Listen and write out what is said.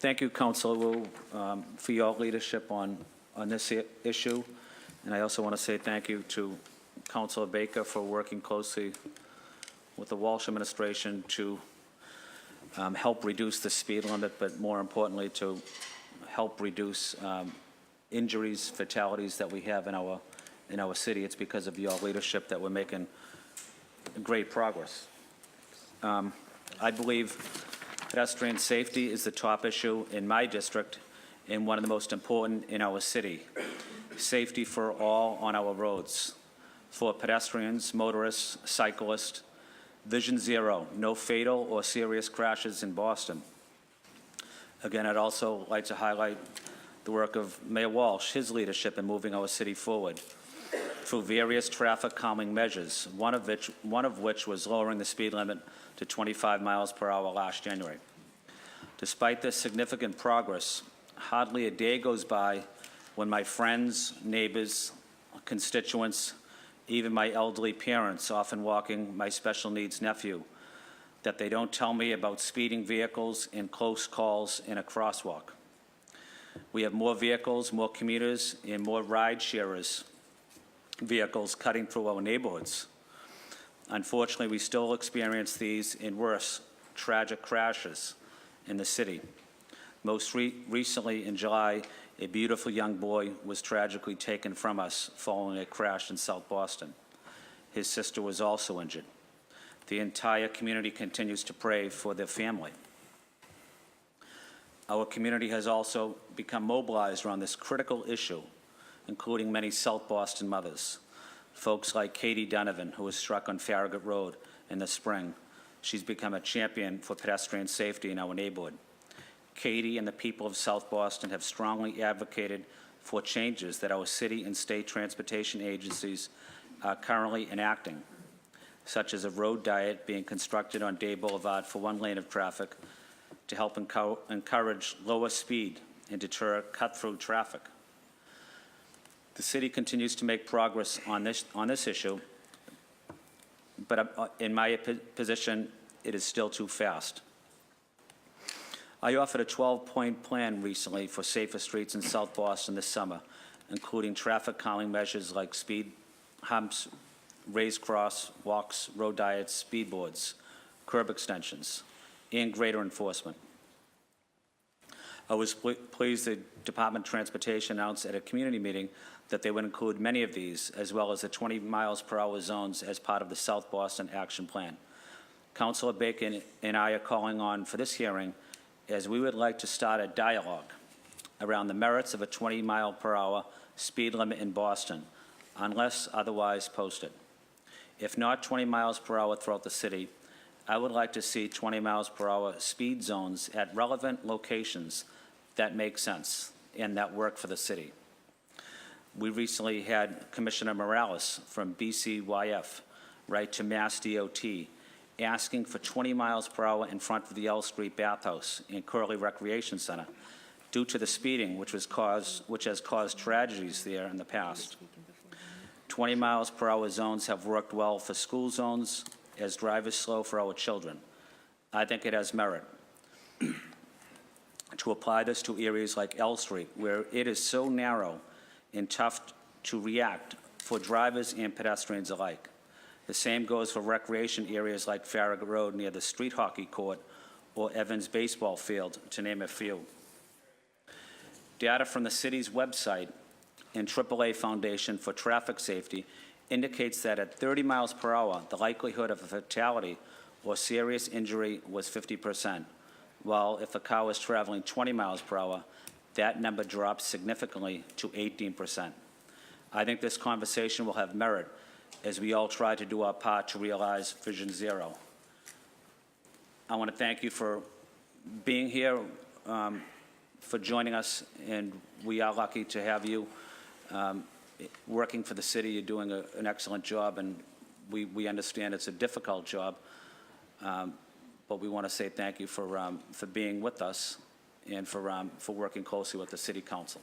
Thank you, Councilor Wu, for your leadership on this issue. And I also want to say thank you to Councilor Baker for working closely with the Walsh administration to help reduce the speed limit, but more importantly, to help reduce injuries, fatalities that we have in our city. It's because of your leadership that we're making great progress. I believe pedestrian safety is the top issue in my district and one of the most important in our city. Safety for all on our roads, for pedestrians, motorists, cyclists. Vision Zero, no fatal or serious crashes in Boston. Again, I'd also like to highlight the work of Mayor Walsh, his leadership in moving our city forward through various traffic calming measures, one of which was lowering the speed limit to 25 miles per hour last January. Despite this significant progress, hardly a day goes by when my friends, neighbors, constituents, even my elderly parents, often walking my special needs nephew, that they don't tell me about speeding vehicles and close calls in a crosswalk. We have more vehicles, more commuters, and more ride-sharers vehicles cutting through our neighborhoods. Unfortunately, we still experience these and worse, tragic crashes in the city. Most recently, in July, a beautiful young boy was tragically taken from us following a crash in South Boston. His sister was also injured. The entire community continues to pray for their family. Our community has also become mobilized around this critical issue, including many South Boston mothers. Folks like Katie Donovan, who was struck on Farragut Road in the spring. She's become a champion for pedestrian safety in our neighborhood. Katie and the people of South Boston have strongly advocated for changes that our city and state transportation agencies are currently enacting, such as a road diet being constructed on Day Boulevard for one lane of traffic to help encourage lower speed and deter cut-through traffic. The city continues to make progress on this issue, but in my position, it is still too fast. I offered a 12-point plan recently for safer streets in South Boston this summer, including traffic calming measures like speed humps, raised crosswalks, road diets, speed boards, curb extensions, and greater enforcement. I was pleased the Department of Transportation announced at a community meeting that they would include many of these, as well as the 20 miles per hour zones as part of the South Boston Action Plan. Councilor Bacon and I are calling on for this hearing as we would like to start a dialogue around the merits of a 20 mile per hour speed limit in Boston, unless otherwise posted. If not 20 miles per hour throughout the city, I would like to see 20 miles per hour speed zones at relevant locations that make sense and that work for the city. We recently had Commissioner Morales from BCYF write to Mass DOT asking for 20 miles per hour in front of the L Street Bathhouse and Curley Recreation Center due to the speeding which has caused tragedies there in the past. 20 miles per hour zones have worked well for school zones as drivers slow for our children. I think it has merit to apply this to areas like L Street, where it is so narrow and tough to react for drivers and pedestrians alike. The same goes for recreation areas like Farragut Road near the street hockey court or Evans baseball field, to name a few. Data from the city's website and AAA Foundation for Traffic Safety indicates that at 30 miles per hour, the likelihood of a fatality or serious injury was 50%, while if a car was traveling 20 miles per hour, that number drops significantly to 18%. I think this conversation will have merit as we all try to do our part to realize Vision Zero. I want to thank you for being here, for joining us, and we are lucky to have you working for the city. You're doing an excellent job, and we understand it's a difficult job, but we want to say thank you for being with us and for working closely with the City Council.